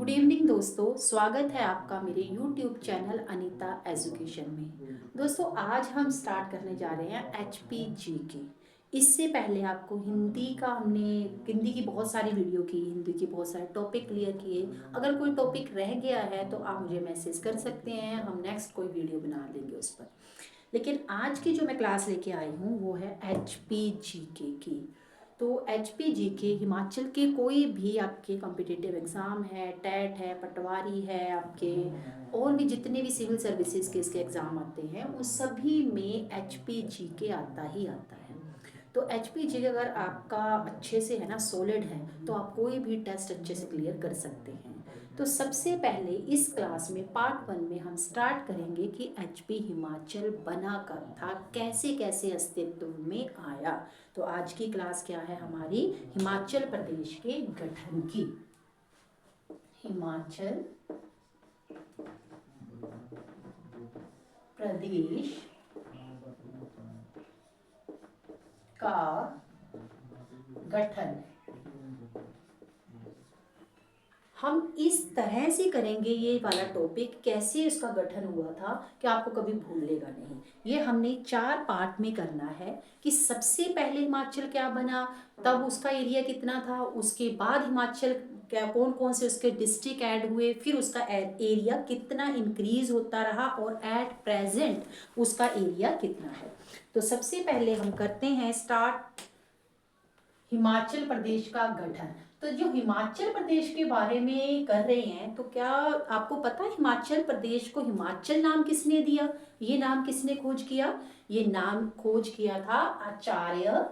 Good evening दोस्तों, स्वागत है आपका मेरे यूट्यूब चैनल अनीता एजुकेशन में। दोस्तों, आज हम स्टार्ट करने जा रहे हैं HPG की। इससे पहले आपको हिंदी की बहुत सारी वीडियो की, हिंदी की बहुत सारे टॉपिक क्लियर किए। अगर कोई टॉपिक रह गया है तो आप मुझे मैसेज कर सकते हैं, हम नेक्स्ट कोई वीडियो बना लेंगे उस पर। लेकिन आज की जो मैं क्लास लेके आई हूँ वो है HPGK की। तो HPGK हिमाचल के कोई भी आपके कॉम्पिटिटिव एग्ज़ाम है, टेट है, पटवारी है, आपके और भी जितने भी सिविल सर्विसेज के इसके एग्ज़ाम आते हैं उस सभी में HPGK आता ही आता है। तो HPGK अगर आपका अच्छे से है ना, सॉलिड है, तो आप कोई भी टेस्ट अच्छे से क्लियर कर सकते हैं। तो सबसे पहले इस क्लास में पार्ट 1 में हम स्टार्ट करेंगे कि HP हिमाचल बना कब था, कैसे कैसे अस्तित्व में आया। तो आज की क्लास क्या है हमारी, हिमाचल प्रदेश के गठन की। हिमाचल प्रदेश का गठन हम इस तरह से करेंगे। ये वाला टॉपिक कैसे इसका गठन हुआ था कि आपको कभी भूलेगा नहीं। ये हमने 4 पार्ट में करना है कि सबसे पहले हिमाचल क्या बना, तब उसका एरिया कितना था, उसके बाद हिमाचल क्या कौन कौन से उसके डिस्ट्रिक्ट ऐड हुए, फिर उसका एरिया कितना इंक्रीज होता रहा और एट प्रेजेंट उसका एरिया कितना है। तो सबसे पहले हम करते हैं स्टार्ट हिमाचल प्रदेश का गठन। तो जो हिमाचल प्रदेश के बारे में कर रहे हैं, तो क्या आपको पता है हिमाचल प्रदेश को हिमाचल नाम किसने दिया? ये नाम किसने खोज किया? ये नाम खोज किया था आचार्य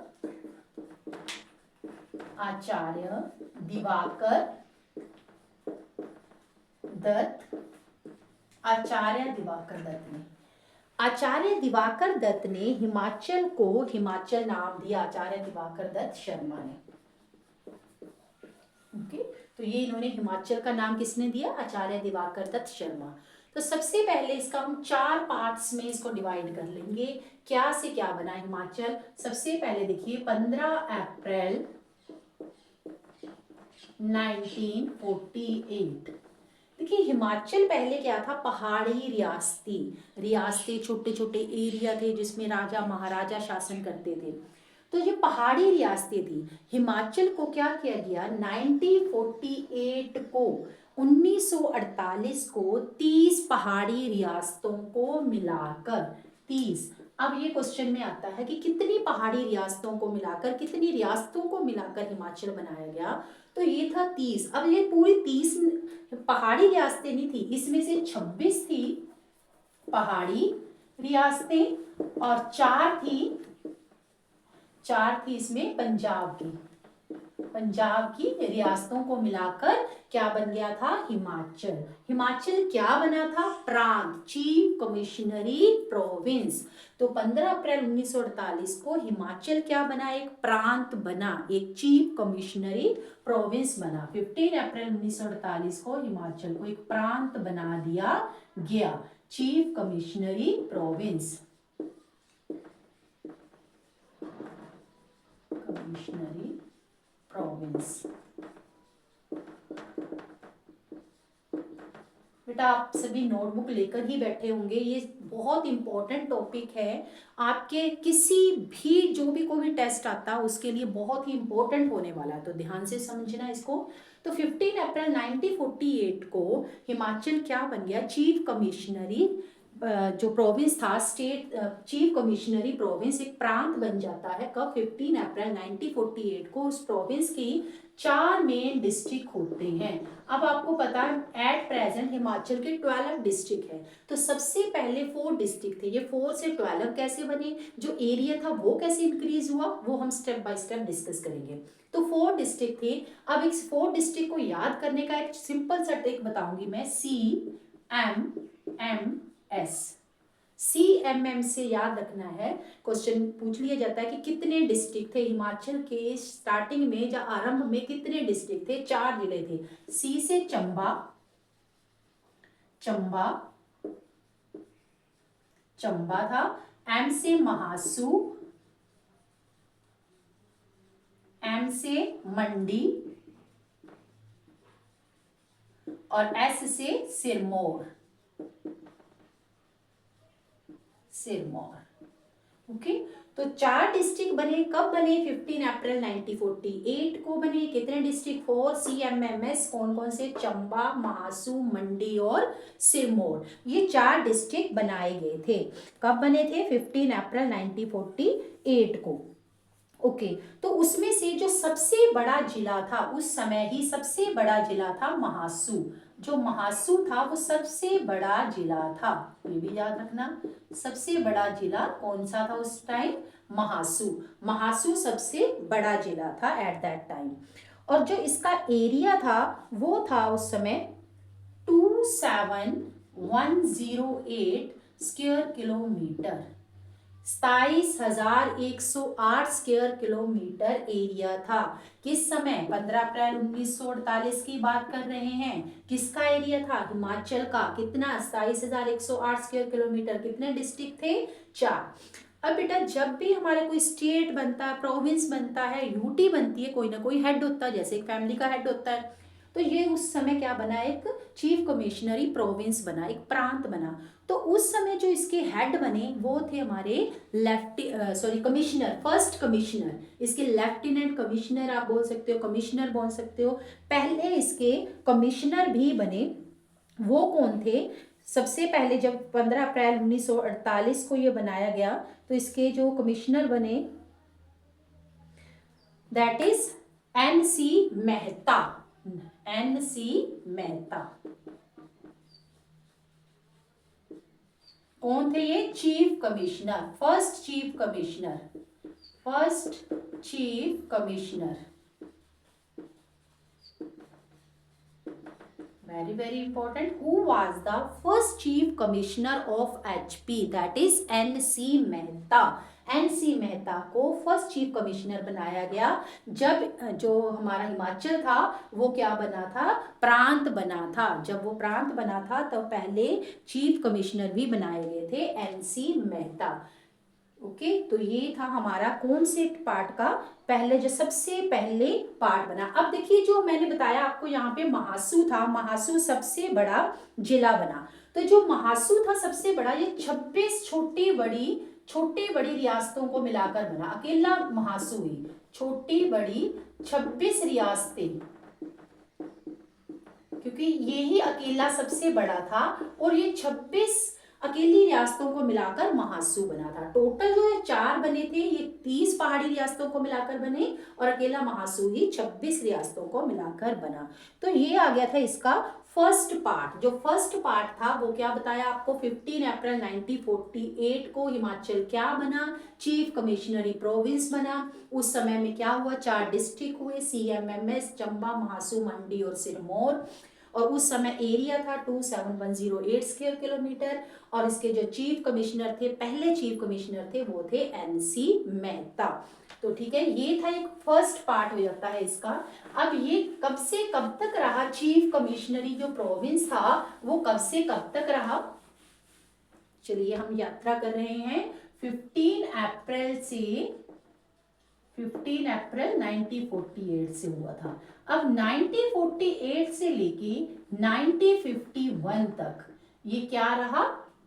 दिवाकर दत्त। आचार्य दिवाकर दत्त ने हिमाचल को हिमाचल नाम दिया, आचार्य दिवाकर दत्त शर्मा ने। ओके, तो ये इन्होंने हिमाचल का नाम किसने दिया? आचार्य दिवाकर दत्त शर्मा। तो सबसे पहले इसका हम 4 पार्ट्स में इसको डिवाइड कर लेंगे। क्या से क्या बना हिमाचल? सबसे पहले देखिए 15 अप्रैल 1948। देखिए हिमाचल पहले क्या था, पहाड़ी रियासतें छोटे छोटे एरिया थे जिसमें राजा महाराजा शासन करते थे। तो ये पहाड़ी रियासतें थी। हिमाचल को क्या किया गया, 1948 को 1948 को 30 पहाड़ी रियासतों को मिलाकर 30। अब ये क्वेश्चन में आता है कि कितनी पहाड़ी रियासतों को मिलाकर, कितनी रियासतों को मिलाकर हिमाचल बनाया गया? तो ये था 30। अब ये पूरी 30 पहाड़ी रियासतें नहीं थी, इसमें से 26 थी पहाड़ी रियासतें और 4 थी इसमें पंजाब की रियासतों को मिलाकर क्या बन गया था, हिमाचल। हिमाचल क्या बना था, प्रांत, चीफ कमिश्नरी प्रोविंस। तो 15 अप्रैल 1948 को हिमाचल क्या बना, एक प्रांत बना, एक चीफ कमिश्नरी प्रोविंस बना। 15 अप्रैल 1948 को हिमाचल को एक प्रांत बना दिया गया, चीफ कमिश्नरी प्रोविंस। कमिश्नरी प्रोविंस। बेटा आप सभी नोटबुक लेकर ही बैठे होंगे, ये बहुत इंपॉर्टेंट टॉपिक है आपके किसी भी जो भी कोई भी टेस्ट आता है उसके लिए बहुत ही इंपॉर्टेंट होने वाला है, तो ध्यान से समझना इसको। तो 15 अप्रैल 1948 को हिमाचल क्या बन गया, चीफ कमिश्नरी जो प्रोविंस था, स्टेट चीफ कमिश्नरी प्रोविंस एक प्रांत बन जाता है कब, 15 अप्रैल 1948 को। उस प्रोविंस की 4 मेन डिस्ट्रिक्ट होते हैं। अब आपको पता है एट प्रेजेंट हिमाचल के 12 डिस्ट्रिक्ट है। तो सबसे पहले 4 डिस्ट्रिक्ट थे, ये 4 से 12 कैसे बने, जो एरिया था वो कैसे इंक्रीज हुआ, वो हम स्टेप बाय स्टेप डिस्कस करेंगे। तो 4 डिस्ट्रिक्ट थे। अब इस 4 डिस्ट्रिक्ट को याद करने का एक सिंपल सा ट्रिक बताऊंगी मैं, CMM से याद रखना है। क्वेश्चन पूछ लिया जाता है कि कितने डिस्ट्रिक्ट थे हिमाचल के स्टार्टिंग में, या आरंभ में कितने डिस्ट्रिक्ट थे, 4 जिले थे। C से चंबा था। M से महासू, M से मंडी, और एस से सिरमौर, सिरमौर। ओके, तो 4 डिस्ट्रिक्ट बने। कब बने? 15 अप्रैल 1948 को बने। कितने डिस्ट्रिक्ट? 4 CMMS। कौन कौन से? चंबा, महासू, मंडी और सिरमौर। ये 4 डिस्ट्रिक्ट बनाए गए थे। कब बने थे? 15 अप्रैल 1948 को। ओके, तो उसमें से जो सबसे बड़ा जिला था उस समय ही, सबसे बड़ा जिला था महासू। जो महासू था वो सबसे बड़ा जिला था, ये भी याद रखना। सबसे बड़ा जिला कौन सा था उस टाइम? महासू। महासू सबसे बड़ा जिला था एट दैट टाइम। और जो इसका एरिया था वो था उस समय 27,108 square kilometre. 27,108 square kilometre area था। किस समय? 15 अप्रैल 1948 की बात कर रहे हैं। किसका एरिया था? हिमाचल का। कितना? 27,108 स्क्वायर किलोमीटर। कितने डिस्ट्रिक्ट थे? 4। अब बेटा जब भी हमारे कोई स्टेट बनता है, प्रोविंस बनता है, यूटी बनती है, कोई ना कोई हेड होता है, जैसे एक फैमिली का हेड होता है। तो ये उस समय क्या बना? एक चीफ कमिश्नरी प्रोविंस बना, एक प्रांत बना। तो उस समय जो इसके हेड बने वो थे हमारे कमिश्नर, फर्स्ट कमिश्नर। इसके लेफ्टिनेंट कमिश्नर आप बोल सकते हो, कमिश्नर बोल सकते हो। पहले इसके कमिश्नर भी बने, वो कौन थे? सबसे पहले जब 15 अप्रैल 1948 को ये बनाया गया तो इसके जो कमिश्नर बने that is NC Mehta. NC Mehta. कौन थे ये? Chief commissioner, first chief commissioner, first chief commissioner. very very important, who was the first chief commissioner of HP? that is NC Mehta. NC Mehta को फर्स्ट चीफ कमिश्नर बनाया गया जब जो हमारा हिमाचल था वो क्या बना था? प्रांत बना था। जब वो प्रांत बना था तब पहले चीफ कमिश्नर भी बनाए गए थे NC मेहता। ओके, तो ये था हमारा कौन से पार्ट का? पहले जो सबसे पहले पार्ट बना। अब देखिए जो मैंने बताया आपको यहाँ पे महासू था, महासू सबसे बड़ा जिला बना। तो जो महासू था सबसे बड़ा, ये 26 छोटी बड़ी रियासतों को मिलाकर बना। अकेला महासू ही छोटी बड़ी 26 रियासतें, क्योंकि ये ही अकेला सबसे बड़ा था और ये 26 अकेली रियासतों को मिलाकर महासू बना था। टोटल जो है 4 बने थे, ये 30 पहाड़ी रियासतों को मिलाकर बने और अकेला महासू ही 26 रियासतों को मिलाकर बना। तो ये आ गया था इसका फर्स्ट पार्ट। जो फर्स्ट पार्ट था वो क्या बताया आपको? 15 अप्रैल 1948 को हिमाचल क्या बना? चीफ कमिश्नरी प्रोविंस बना। उस समय में क्या हुआ? 4 डिस्ट्रिक्ट हुए, CMMS, चंबा, महासू, मंडी और सिरमौर। और उस समय एरिया था 27,108 स्क्वायर किलोमीटर। और इसके जो चीफ कमिश्नर थे, पहले चीफ कमिश्नर थे, वो थे NC मेहता। तो ठीक है, ये था एक फर्स्ट पार्ट हो जाता है इसका। अब ये कब से कब तक रहा? चीफ कमिश्नरी जो प्रोविंस था वो कब से कब तक रहा? चलिए हम यात्रा कर रहे हैं 15 अप्रैल 1948 से हुआ था। अब 1948 से लेके 1951 तक ये क्या रहा?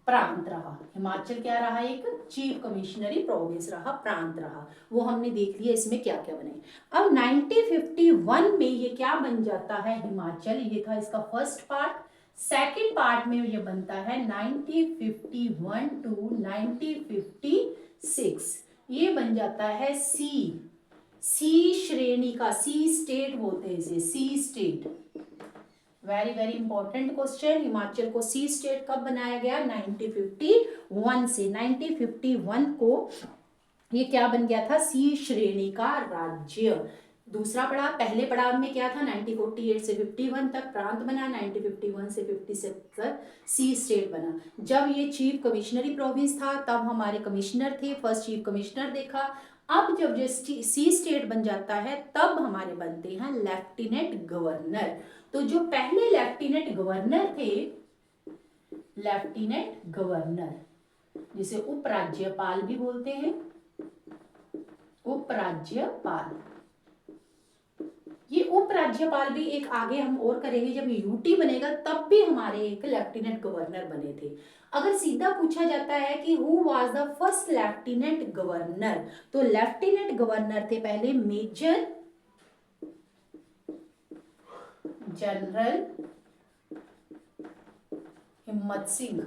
प्रांत रहा। हिमाचल क्या रहा? एक चीफ कमिश्नरी प्रोविंस रहा, प्रांत रहा। वो हमने देख लिया इसमें क्या क्या बने। अब 1951 में ये क्या बन जाता है? हिमाचल। ये था इसका फर्स्ट पार्ट। सेकंड पार्ट में ये बनता है 1951 टू 1956। ये बन जाता है सी श्रेणी का, सी स्टेट बोलते हैं इसे, C state. Very very important question. Himachal को सी स्टेट कब बनाया गया? 1951 से। 1951 को ये क्या बन गया था? सी श्रेणी का राज्य। दूसरा पड़ाव, पहले पड़ाव में क्या था? 1948 से 51 तक प्रांत बना, 1951 से 56 तक सी स्टेट बना। जब ये चीफ कमिश्नरी प्रोविंस था तब हमारे कमिश्नर थे, फर्स्ट चीफ कमिश्नर देखा। अब जब जो सी स्टेट बन जाता है तब हमारे बनते हैं लेफ्टिनेंट गवर्नर। तो जो पहले लेफ्टिनेंट गवर्नर थे, लेफ्टिनेंट गवर्नर जिसे उपराज्यपाल भी बोलते हैं, उपराज्यपाल, ये उपराज्यपाल भी एक आगे हम और करेंगे, जब यूटी बनेगा तब भी हमारे एक लेफ्टिनेंट गवर्नर बने थे। अगर सीधा पूछा जाता है कि who was the first lieutenant governor, तो लेफ्टिनेंट गवर्नर थे पहले मेजर जनरल हिम्मत सिंह।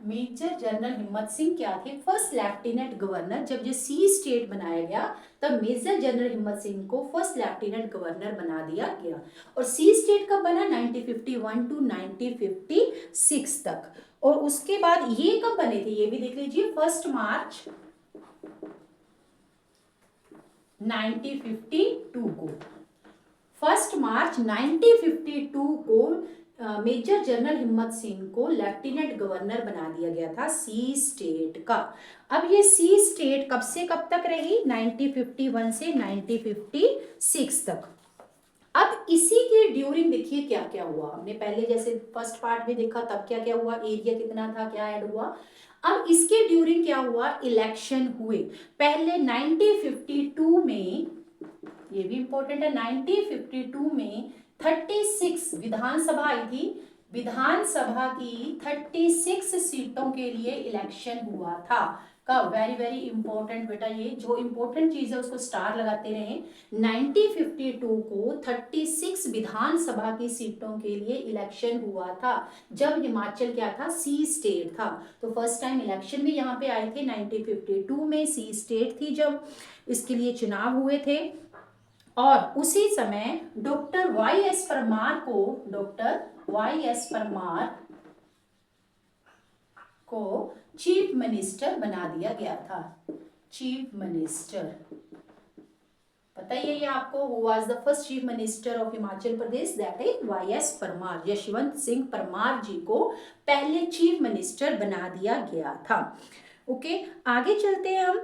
मेजर जनरल हिम्मत सिंह क्या थे, फर्स्ट लेफ्टिनेंट गवर्नर। जब ये सी स्टेट बनाया गया तब मेजर जनरल हिम्मत सिंह को फर्स्ट लेफ्टिनेंट गवर्नर बना दिया गया। और सी स्टेट कब बना, 1951 टू 1956 तक। और उसके बाद ये कब बने थे, ये भी देख लीजिए, 1 मार्च 1952 को। 1 मार्च 1952 को मेजर जनरल हिम्मत सिंह को लेफ्टिनेंट गवर्नर बना दिया गया था सी स्टेट का। अब ये सी स्टेट कब से कब तक रही, 1951 से 1956 तक। अब इसी के ड्यूरिंग देखिए क्या क्या हुआ। हमने पहले जैसे फर्स्ट पार्ट में देखा तब क्या क्या हुआ, एरिया कितना था, क्या ऐड हुआ। अब इसके ड्यूरिंग क्या हुआ, इलेक्शन हुए। पहले 1952 में, ये भी इंपॉर्टेंट है, 1952 में 36 विधानसभा आई थी। विधानसभा की 36 सीटों के लिए इलेक्शन हुआ था। का वेरी वेरी इंपॉर्टेंट बेटा, ये जो इंपॉर्टेंट चीज है उसको स्टार लगाते रहे। 1952 को 36 विधानसभा की सीटों के लिए इलेक्शन हुआ था, जब हिमाचल क्या था, सी स्टेट था। तो फर्स्ट टाइम इलेक्शन भी यहाँ पे आए थे 1952 में, सी स्टेट थी जब इसके लिए चुनाव हुए थे। और उसी समय डॉक्टर वाई एस परमार को चीफ मिनिस्टर बना दिया गया था। चीफ मिनिस्टर, पता ही है ये आपको, who was the first chief minister of Himachal Pradesh, that is Y S Parmar. Yashwant Singh Parmar ji को पहले चीफ मिनिस्टर बना दिया गया था। ओके, आगे चलते हैं हम।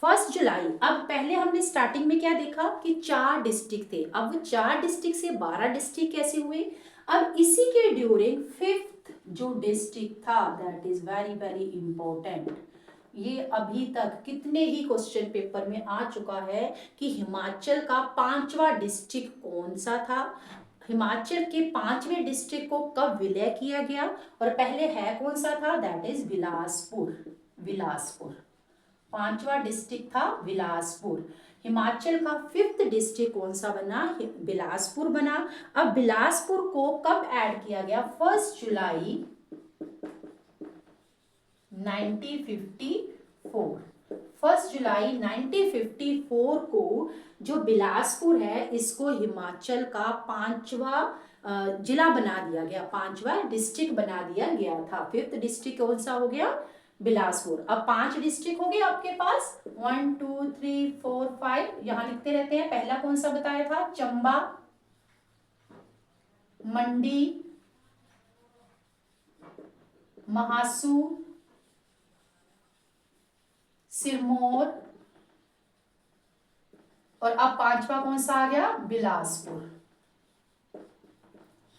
1 जुलाई, अब पहले हमने स्टार्टिंग में क्या देखा कि 4 डिस्ट्रिक्ट थे, अब वो 4 डिस्ट्रिक्ट से 12 डिस्ट्रिक्ट कैसे हुए। अब इसी के ड्यूरिंग 5th जो डिस्ट्रिक्ट था, that is very very important. ये अभी तक कितने ही क्वेश्चन पेपर में आ चुका है कि हिमाचल का 5वां डिस्ट्रिक्ट कौन सा था, हिमाचल के 5वें डिस्ट्रिक्ट को कब विलय किया गया, और पहले है कौन सा था, दैट इज बिलासपुर। 5वां डिस्ट्रिक्ट था बिलासपुर। हिमाचल का 5th डिस्ट्रिक्ट कौन सा बना, बिलासपुर बना। अब बिलासपुर को कब ऐड किया गया, 1 जुलाई 1954। 1 जुलाई 1954 को जो बिलासपुर है इसको हिमाचल का 5वां जिला बना दिया गया, 5वां डिस्ट्रिक्ट बना दिया गया था। 5th डिस्ट्रिक्ट कौन सा हो गया, बिलासपुर। अब 5 डिस्ट्रिक्ट हो गए आपके पास, 1 2 3 4 5, यहां लिखते रहते हैं। पहला कौन सा बताया था, चंबा, मंडी, महासू, सिरमौर, और अब 5वां कौन सा आ गया, बिलासपुर।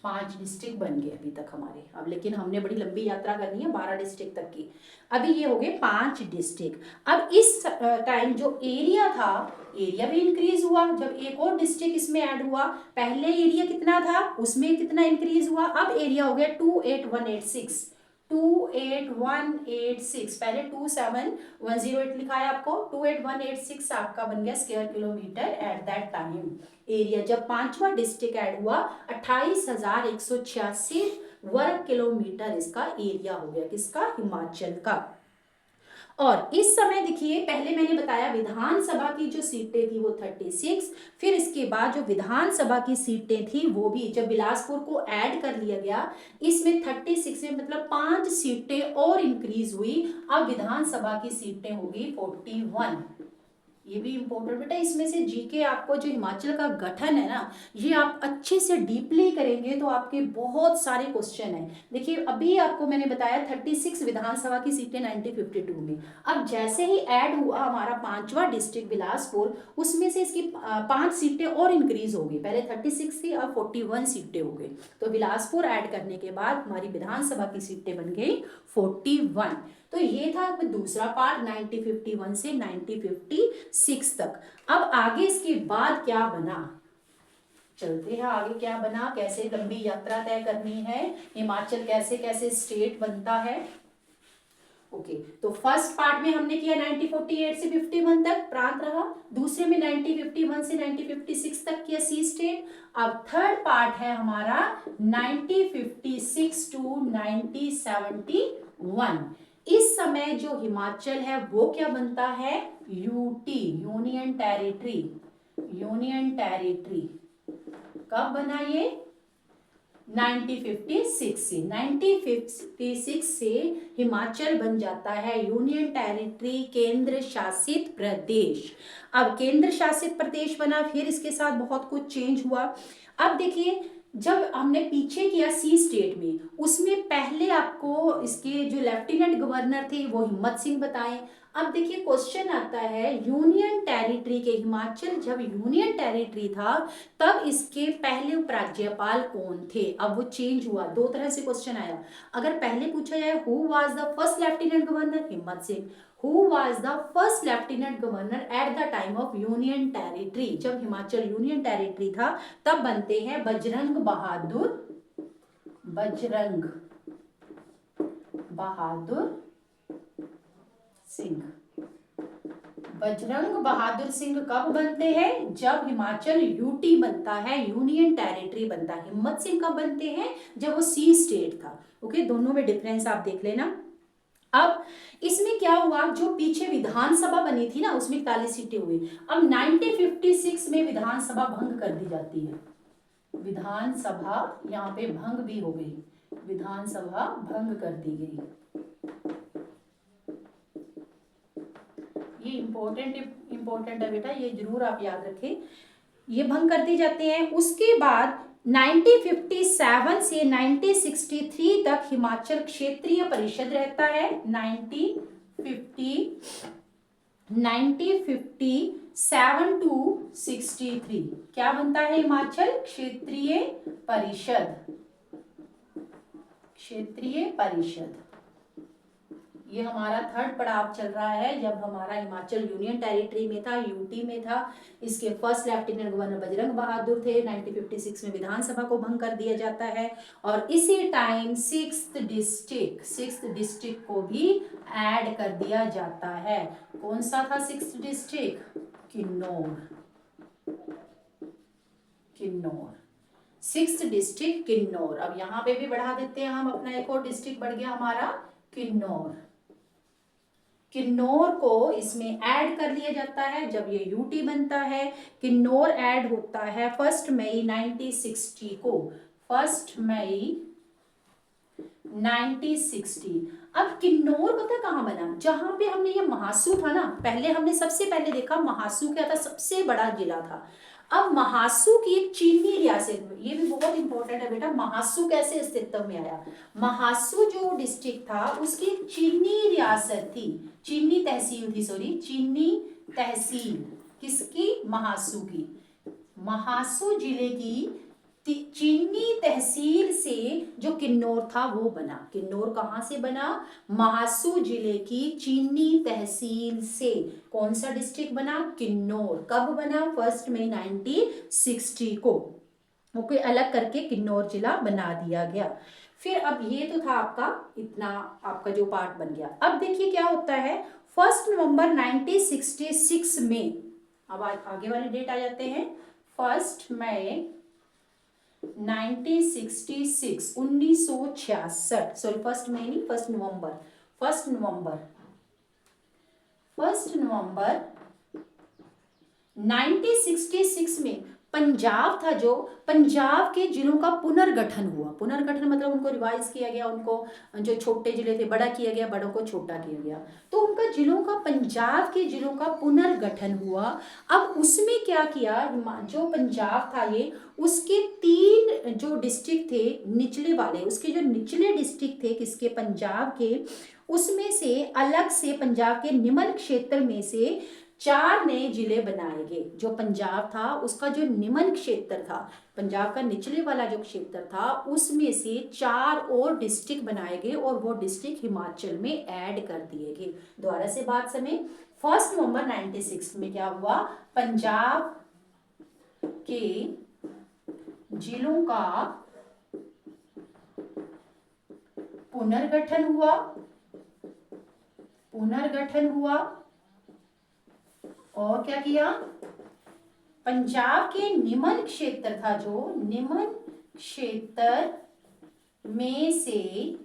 5 डिस्ट्रिक्ट बन गए अभी तक हमारे। अब लेकिन हमने बड़ी लंबी यात्रा करनी है 12 डिस्ट्रिक्ट तक की। अभी ये हो गए 5 डिस्ट्रिक्ट। अब इस टाइम जो एरिया था, एरिया भी इंक्रीज हुआ जब एक और डिस्ट्रिक्ट इसमें ऐड हुआ। पहले एरिया कितना था, उसमें कितना इंक्रीज हुआ, अब एरिया हो गया 28186। 28186, पहले 27108 लिखा है आपको, 28186 आपका बन गया square kilometre at that time area. जब 5वां डिस्ट्रिक्ट ऐड हुआ 28,186 वर्ग किलोमीटर इसका एरिया हो गया, किसका, हिमाचल का। और इस समय देखिए, पहले मैंने बताया विधानसभा की जो सीटें थी वो 36, फिर इसके बाद जो विधानसभा की सीटें थी वो भी, जब बिलासपुर को ऐड कर लिया गया इसमें 36 में मतलब 5 सीटें और इंक्रीज हुई। अब विधानसभा की सीटें होगी 41। ये भी इंपॉर्टेंट बेटा, इसमें से जीके आपको जो हिमाचल का गठन है ना, ये आप अच्छे से डीपली करेंगे तो आपके बहुत सारे क्वेश्चन हैं। देखिए अभी आपको मैंने बताया 36 विधानसभा की सीटें 1952 में। अब जैसे ही ऐड हुआ हमारा 5वां डिस्ट्रिक्ट बिलासपुर, उसमें से इसकी 5 सीटें और इंक्रीज हो गई। पहले 36 थी, अब 41 सीटें हो गई। तो बिलासपुर ऐड करने के बाद हमारी विधानसभा की सीटें बन गई 41। तो ये था दूसरा पार्ट 1951 से 1956 तक। अब आगे इसके बाद क्या बना, चलते हैं आगे क्या बना, कैसे लंबी यात्रा तय करनी है, हिमाचल कैसे कैसे स्टेट बनता है। ओके तो फर्स्ट पार्ट में हमने किया 1948 से 51 तक प्रांत रहा, दूसरे में 1951 से 1956 तक किया सी स्टेट। अब थर्ड पार्ट है हमारा 1956 टू 1971। इस समय जो हिमाचल है वो क्या बनता है, UT, union territory. Union territory कब बना ये, 1956 से। 1956 से हिमाचल बन जाता है यूनियन टेरिटरी, केंद्र शासित प्रदेश। अब केंद्र शासित प्रदेश बना, फिर इसके साथ बहुत कुछ चेंज हुआ। अब देखिए जब हमने पीछे किया सी स्टेट में, उसमें पहले आपको इसके जो लेफ्टिनेंट गवर्नर थे वो हिम्मत सिंह बताएं। अब देखिए क्वेश्चन आता है यूनियन टेरिटरी के, हिमाचल जब यूनियन टेरिटरी था तब इसके पहले उपराज्यपाल कौन थे। अब वो चेंज हुआ, दो तरह से क्वेश्चन आया। अगर पहले पूछा जाए who was the first lieutenant governor, Himmat Singh. Who was the first lieutenant governor at the time of union territory, जब हिमाचल यूनियन टेरिटरी था तब बनते हैं बजरंग बहादुर, बजरंग बहादुर सिंह। बजरंग बहादुर सिंह कब बनते हैं, जब हिमाचल यूटी बनता है, यूनियन टेरिटरी बनता है। हिम्मत सिंह कब बनते हैं, जब वो सी स्टेट था। ओके दोनों में डिफरेंस आप देख लेना। अब इसमें क्या हुआ, जो पीछे विधानसभा बनी थी ना उसमें 41 सीटें हुई। अब 1956 में विधानसभा भंग कर दी जाती है, विधानसभा यहाँ पे भंग भी हो गई, विधानसभा भंग कर दी गई। ये इंपॉर्टेंट है बेटा, ये जरूर आप याद रखें, ये भंग कर दी जाते हैं। उसके बाद 1957 से 1963 तक हिमाचल क्षेत्रीय परिषद रहता है। 1957 टू 63 क्या बनता है, हिमाचल क्षेत्रीय परिषद, क्षेत्रीय परिषद। ये हमारा थर्ड पड़ाव चल रहा है, जब हमारा हिमाचल यूनियन टेरिटरी में था, यूटी में था। इसके first lieutenant governor Bajrang Bahadur थे। 1956 में विधानसभा को भंग कर दिया जाता है और इसी टाइम सिक्स्थ डिस्ट्रिक्ट को भी ऐड कर दिया जाता है। कौन सा था sixth district, Kinnaur, Kinnaur, sixth district Kinnaur. अब यहाँ पे भी बढ़ा देते हैं हम, अपना एक और डिस्ट्रिक्ट बढ़ गया हमारा किन्नौर। किन्नौर को इसमें ऐड कर लिया जाता है जब ये यूटी बनता है। किन्नौर ऐड होता है 1 मई 1960 को, 1 मई 1960। अब किन्नौर पता कहाँ बना, जहां पे हमने ये महासू था ना, पहले हमने सबसे पहले देखा महासू क्या था, सबसे बड़ा जिला था। अब महासू की एक चीनी रियासत में, ये भी बहुत इंपॉर्टेंट है बेटा, महासू कैसे अस्तित्व में आया। महासू जो डिस्ट्रिक्ट था उसकी चीनी रियासत थी, चीनी तहसील थी, सॉरी चीनी तहसील, किसकी, महासू की। महासू जिले की चीनी तहसील से जो किन्नौर था वो बना। किन्नौर कहाँ से बना, महासू जिले की चीनी तहसील से। कौन सा डिस्ट्रिक्ट बना, किन्नौर। कब बना, 1 मई 1960 को। ओके अलग करके किन्नौर जिला बना दिया गया। फिर अब ये तो था आपका, इतना आपका जो पार्ट बन गया। अब देखिए क्या होता है, 1 नवंबर 1966 में, अब आगे वाले डेट आ जाते हैं, 1 मई 1966, 1966, सॉरी 1 मई नहीं, 1 नवंबर, 1 नवंबर 1966 में पंजाब था, जो पंजाब के जिलों का पुनर्गठन हुआ। पुनर्गठन मतलब उनको रिवाइज किया गया, उनको जो छोटे जिले थे बड़ा किया गया, बड़ों को छोटा किया गया। तो उनका जिलों का, पंजाब के जिलों का पुनर्गठन हुआ। अब उसमें क्या किया, जो पंजाब था ये, उसके 3 जो डिस्ट्रिक्ट थे निचले वाले, उसके जो निचले डिस्ट्रिक्ट थे किसके, पंजाब के, उसमें से अलग से पंजाब के निम्न क्षेत्र में से 4 नए जिले बनाए गए। जो पंजाब था उसका जो निम्न क्षेत्र था, पंजाब का निचले वाला जो क्षेत्र था, उसमें से 4 और डिस्ट्रिक्ट बनाए गए और वो डिस्ट्रिक्ट हिमाचल में ऐड कर दिए गए। दोबारा से बात सुने, 1 नवंबर 96 में क्या हुआ, पंजाब के जिलों का पुनर्गठन हुआ और क्या किया, पंजाब के निम्न क्षेत्र था, जो निम्न क्षेत्र में से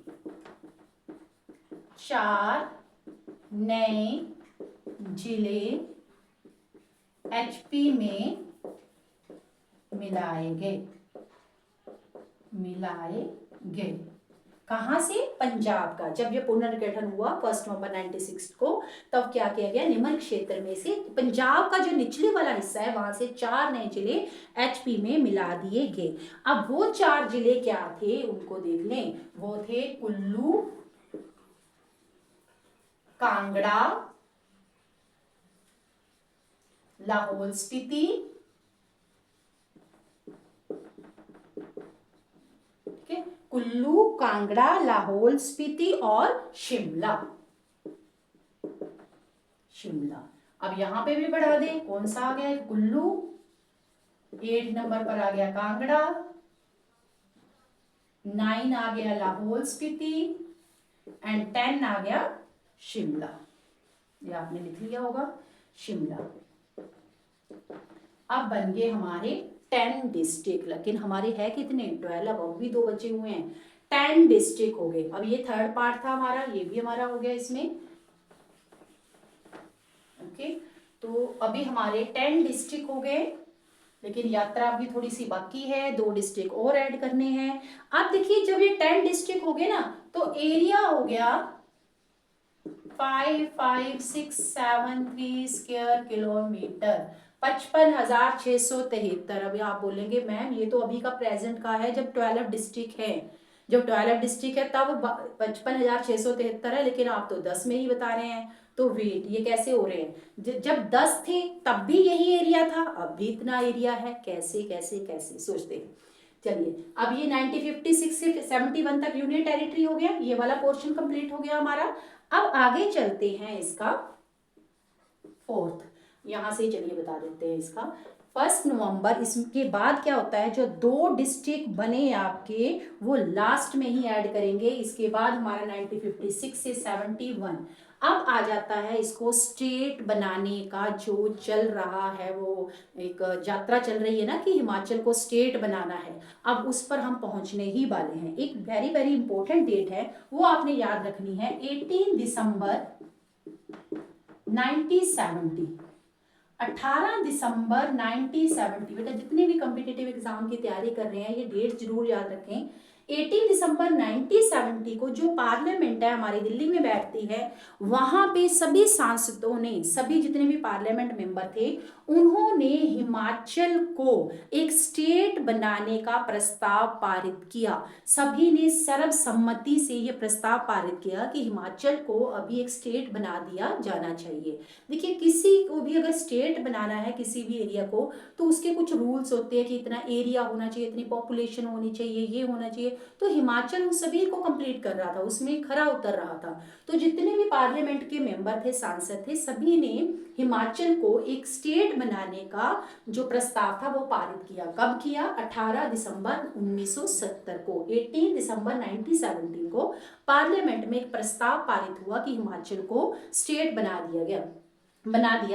4 नए जिले एचपी में मिलाए गए। कहां से, पंजाब का। जब ये पुनर्गठन हुआ 1 नवंबर 96 को, तब क्या किया गया, निम्न क्षेत्र में से पंजाब का जो निचले वाला हिस्सा है वहां से 4 नए जिले एचपी में मिला दिए गए। अब वो 4 जिले क्या थे उनको देख लें। वो थे कुल्लू, कांगड़ा, लाहौल स्पीति, कुल्लू, कांगड़ा, लाहौल स्पीति और शिमला। अब यहां पे भी बढ़ा दे, कौन सा आ गया, कुल्लू, 8 नंबर पर आ गया कांगड़ा, 9 आ गया लाहौल स्पीति एंड 10 आ गया शिमला। ये आपने लिख लिया होगा, शिमला। अब बन गए हमारे 10 डिस्ट्रिक्ट, लेकिन हमारे है कितने, 12, अब भी 2 बचे हुए हैं, 10 डिस्ट्रिक्ट हो गए। अब ये थर्ड पार्ट था हमारा, ये भी हमारा हो गया इसमें। ओके, तो अभी हमारे 10 डिस्ट्रिक्ट हो गए, लेकिन यात्रा अभी थोड़ी सी बाकी है, 2 डिस्ट्रिक्ट और ऐड करने हैं। अब देखिए जब ये 10 डिस्ट्रिक्ट हो गए ना, तो एरिया हो गया 55,673 स्क्वायर किलोमीटर, 55,673। अभी आप बोलेंगे मैम ये तो अभी का प्रेजेंट का है, जब 12 डिस्ट्रिक्ट है, जब 12 डिस्ट्रिक्ट है तब 55,673 है, लेकिन आप तो 10 में ही बता रहे हैं। तो वेट, ये कैसे हो रहे हैं, जब 10 थे तब भी यही एरिया था, अब भी इतना एरिया है, कैसे कैसे कैसे सोचते हैं। चलिए, अब ये 1956 से 71 तक यूनियन टेरिटरी हो गया, ये वाला पोर्शन कंप्लीट हो गया हमारा। अब आगे चलते हैं इसका 4th, यहां से चलिए बता देते हैं इसका 1 नवंबर। इसके बाद क्या होता है, जो 2 डिस्ट्रिक्ट बने आपके वो लास्ट में ही ऐड करेंगे। इसके बाद हमारा 1956 से 71 अब आ जाता है इसको स्टेट बनाने का जो चल रहा है, वो एक यात्रा चल रही है ना कि हिमाचल को स्टेट बनाना है। अब उस पर हम पहुंचने ही वाले हैं। एक वेरी वेरी इंपॉर्टेंट डेट है, वो आपने याद रखनी है, 18 दिसंबर 1970, 18 दिसंबर 1970। बेटा जितने भी कॉम्पिटिटिव एग्जाम की तैयारी कर रहे हैं ये डेट जरूर याद रखें। 18 दिसंबर 1970 को जो पार्लियामेंट है हमारी दिल्ली में बैठती है, वहां पे सभी सांसदों ने, सभी जितने भी पार्लियामेंट मेंबर थे, उन्होंने हिमाचल को एक स्टेट बनाने का प्रस्ताव पारित किया। सभी ने सर्वसम्मति से यह प्रस्ताव पारित किया कि हिमाचल को अभी एक स्टेट बना दिया जाना चाहिए। देखिए किसी को भी अगर स्टेट बनाना है किसी भी एरिया को, तो उसके कुछ रूल्स होते हैं कि इतना एरिया होना चाहिए, इतनी पॉपुलेशन होनी चाहिए, ये होना चाहिए। तो हिमाचल उन सभी को कंप्लीट कर रहा था, उसमें खरा उतर रहा था। तो जितने भी पार्लियामेंट के मेंबर थे, सांसद थे, सभी ने हिमाचल को एक स्टेट बनाने का जो प्रस्ताव था वो पारित किया। कब किया, 18 दिसंबर 1970 को। 18 दिसंबर 1970 को पार्लियामेंट में एक प्रस्ताव पारित हुआ कि हिमाचल को स्टेट बना दिया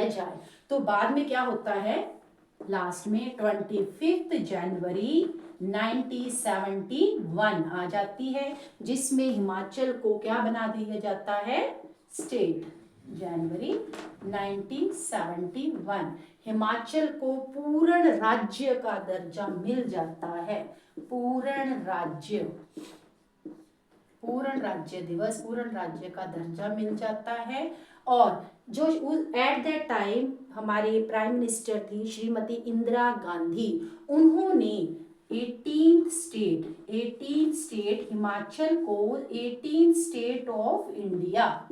जाए। तो बाद में क्या होता है, लास्ट में 25 जनवरी 1971 आ जाती है, जिसमें हिमाचल को क्या बना दिया जाता है, स्टेट। जनवरी 1971 हिमाचल को पूर्ण राज्य का दर्जा मिल जाता है। पूर्ण राज्य दिवस, पूर्ण राज्य का दर्जा मिल जाता है। और जो एट दैट टाइम हमारे प्राइम मिनिस्टर थी श्रीमती इंदिरा गांधी, उन्होंने 18 स्टेट हिमाचल को 18 स्टेट ऑफ इंडिया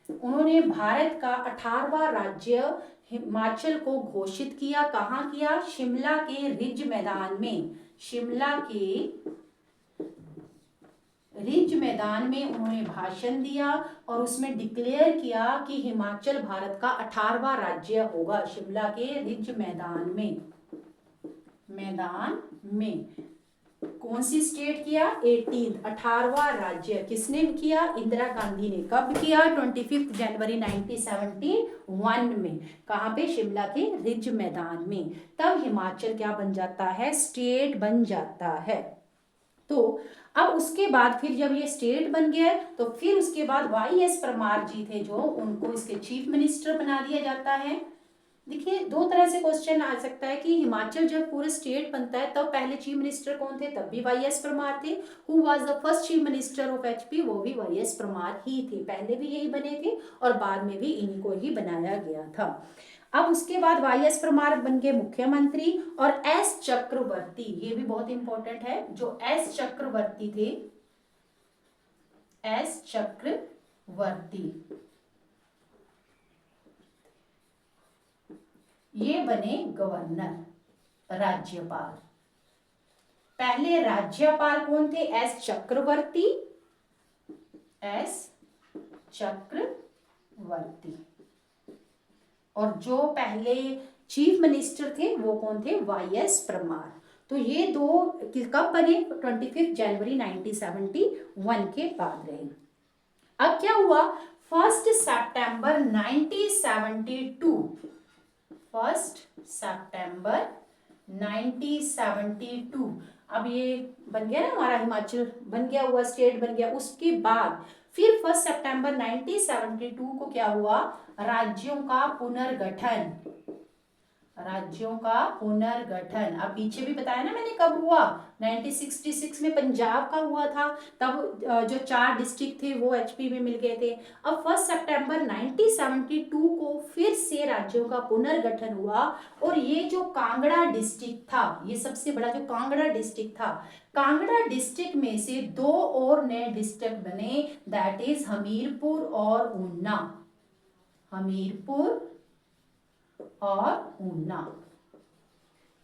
उन्होंने भारत का 18वां राज्य हिमाचल को घोषित किया। कहाँ किया? शिमला के रिज मैदान में। शिमला के रिज मैदान में उन्होंने भाषण दिया और उसमें डिक्लेयर किया कि हिमाचल भारत का 18वां राज्य होगा। शिमला के रिज मैदान में। कौन सी स्टेट किया? 18वां राज्य किसने किया? इंदिरा गांधी ने। कब किया? 25 जनवरी 1971 में। कहाँ पे? शिमला के रिज मैदान में। तब हिमाचल क्या बन जाता है? स्टेट बन जाता है। तो अब उसके बाद फिर जब ये स्टेट बन गया तो फिर उसके बाद वाई.एस. परमार जी थे जो, उनको इसके चीफ मिनिस्टर बना दिया जाता है। देखिए, दो तरह से क्वेश्चन आ सकता है कि हिमाचल जब पूरा स्टेट बनता है तब पहले चीफ मिनिस्टर कौन थे? तब भी वाई.एस. परमार थे। Who was the first chief minister of HP? वो भी वाई.एस. परमार ही थे। पहले भी यही बने थे और बाद में भी इन्हीं को ही बनाया गया था। अब उसके बाद वाई.एस. परमार बन गए मुख्यमंत्री और एस चक्रवर्ती, ये भी बहुत इंपॉर्टेंट है, जो एस चक्रवर्ती थे, एस चक्रवर्ती, ये बने गवर्नर, राज्यपाल। पहले राज्यपाल कौन थे? एस चक्रवर्ती, एस चक्रवर्ती। और जो पहले चीफ मिनिस्टर थे वो कौन थे? वाई.एस. परमार। तो ये दो कब बने? 25 जनवरी 1971 के बाद रहे। अब क्या हुआ? 1 सितंबर 1972, 1 सितंबर 1972, अब ये बन गया ना हमारा हिमाचल, बन गया हुआ, स्टेट बन गया। उसके बाद फिर 1 सितंबर 1972 को क्या हुआ? राज्यों का पुनर्गठन, राज्यों का पुनर्गठन। अब पीछे भी बताया ना मैंने कब हुआ? 1966 में पंजाब का हुआ था, तब जो 4 डिस्ट्रिक्ट थे वो एचपी में मिल गए थे। अब 1 सितंबर 1972 को फिर से राज्यों का पुनर्गठन हुआ और ये जो कांगड़ा डिस्ट्रिक्ट था, ये सबसे बड़ा जो कांगड़ा डिस्ट्रिक्ट था, कांगड़ा डिस्ट्रिक्ट में से 2 और नए डिस्ट्रिक्ट बने, दैट इज हमीरपुर और ऊना, हमीरपुर और ऊना।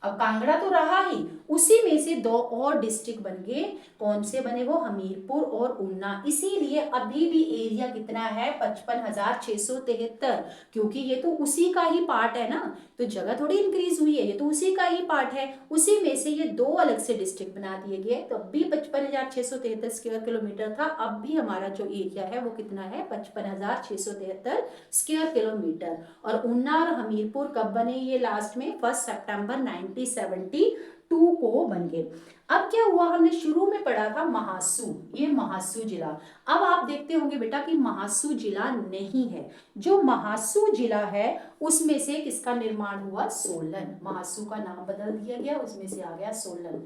अब कांगड़ा तो रहा ही, उसी में से 2 और डिस्ट्रिक्ट बन गए। कौन से बने वो? हमीरपुर और ऊना। इसीलिए अभी भी एरिया कितना है? 55,673, क्योंकि ये तो उसी का ही पार्ट है ना, तो जगह थोड़ी इंक्रीज हुई है, ये तो उसी का ही पार्ट है। उसी में से ये 2 अलग से डिस्ट्रिक्ट बना दिए गए, तो अब भी 55,673 स्क्वायर किलोमीटर था। अब भी हमारा जो एरिया है वो कितना है? 55,673 स्क्वायर किलोमीटर। और ऊना और हमीरपुर कब बने? ये लास्ट में 1 सितंबर 1972 को बन गए। अब क्या हुआ? हमने शुरू में पढ़ा था महासू, ये महासू जिला। अब आप देखते होंगे बेटा कि महासू जिला नहीं है। जो महासू जिला है उसमें से किसका निर्माण हुआ? सोलन। महासू का नाम बदल दिया गया, उसमें से आ गया सोलन।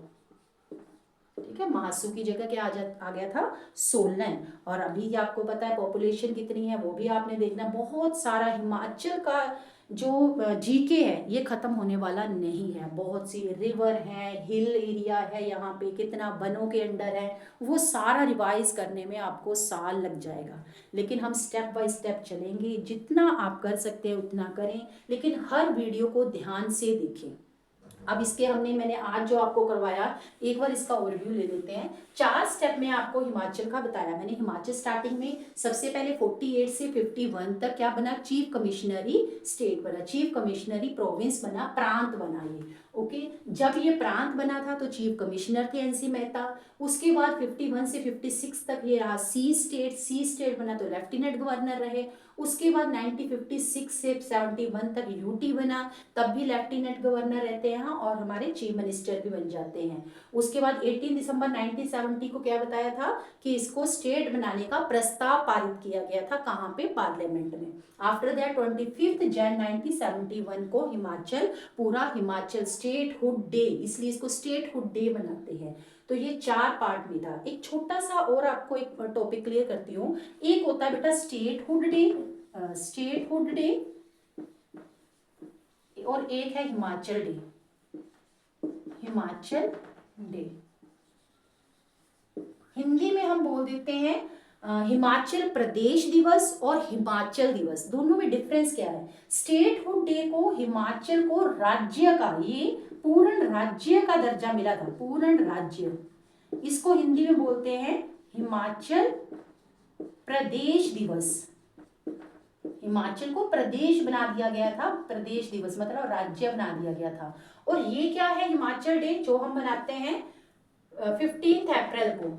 ठीक है, महासू की जगह क्या आ गया था? सोलन। और अभी आपको पता है पॉपुलेशन कितनी है वो भी आपने देखना। बहुत सारा हिमाचल का जो जीके है ये खत्म होने वाला नहीं है। बहुत सी रिवर है, हिल एरिया है, यहाँ पे कितना वनों के अंडर है, वो सारा रिवाइज करने में आपको साल लग जाएगा। लेकिन हम स्टेप बाय स्टेप चलेंगे, जितना आप कर सकते हैं उतना करें, लेकिन हर वीडियो को ध्यान से देखें। अब इसके मैंने आज जो आपको करवाया, एक बार इसका ओवरव्यू ले लेते हैं। 4 स्टेप में आपको हिमाचल का बताया मैंने। हिमाचल स्टार्टिंग में सबसे पहले 48 से 51 तक क्या बना? चीफ कमिश्नरी स्टेट बना, चीफ कमिश्नरी प्रोविंस बना, प्रांत बना ये। ओके, जब ये प्रांत बना था तो चीफ कमिश्नर थे एनसी मेहता। उसके बाद 51 से 56 तक ये रहा सी स्टेट बना, तो लेफ्टिनेंट गवर्नर रहे। उसके बाद 1956 से 71 तक यूटी बना, तब भी लेफ्टिनेंट गवर्नर रहते हैं और हमारे चीफ मिनिस्टर भी बन जाते हैं। उसके बाद 18 दिसंबर 1970 को क्या बताया था कि इसको स्टेट बनाने का प्रस्ताव पारित किया गया था। कहाँ पे? पार्लियामेंट में। आफ्टर दैट 25 जन 1971 को हिमाचल, पूरा हिमाचल स्टेटहुड डे, इसलिए इसको स्टेटहुड डे बनाते हैं। तो ये 4 पार्ट में था। एक छोटा सा और आपको एक टॉपिक क्लियर करती हूँ। एक होता है बेटा स्टेटहुड डे, स्टेटहुड डे, और एक है हिमाचल डे, हिमाचल डे। हिंदी में हम बोल देते हैं हिमाचल प्रदेश दिवस और हिमाचल दिवस दोनों में डिफरेंस क्या है? स्टेटहुड डे को हिमाचल को राज्य का, ये पूर्ण राज्य का दर्जा मिला था, पूर्ण राज्य, इसको हिंदी में बोलते हैं हिमाचल प्रदेश दिवस। हिमाचल को प्रदेश बना दिया गया था, प्रदेश दिवस मतलब राज्य बना दिया गया था। और ये क्या है हिमाचल डे जो हम मनाते हैं 15 अप्रैल को,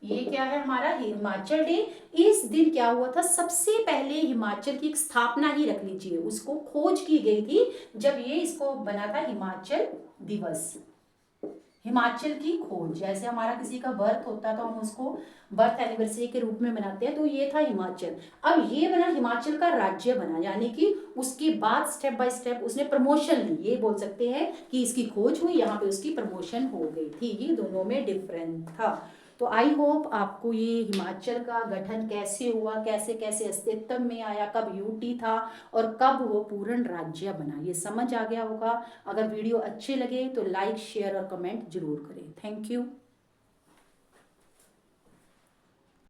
ये क्या है हमारा हिमाचल डे। इस दिन क्या हुआ था, सबसे पहले हिमाचल की एक स्थापना ही रख लीजिए, उसको खोज की गई थी जब ये इसको बना था हिमाचल दिवस। हिमाचल की खोज, जैसे हमारा किसी का बर्थ होता तो हम उसको बर्थ एनिवर्सरी के रूप में मनाते हैं, तो ये था हिमाचल। अब ये बना, हिमाचल का राज्य बना, यानी कि उसके बाद स्टेप बाय स्टेप उसने प्रमोशन ली, ये बोल सकते हैं कि इसकी खोज हुई, यहाँ पे उसकी प्रमोशन हो गई थी। ये दोनों में डिफरेंस था। तो आई होप आपको ये हिमाचल का गठन कैसे हुआ, कैसे कैसे अस्तित्व में आया, कब यूटी था और कब वो पूर्ण राज्य बना, ये समझ आ गया होगा। अगर वीडियो अच्छे लगे तो लाइक शेयर और कमेंट जरूर करें। Thank you.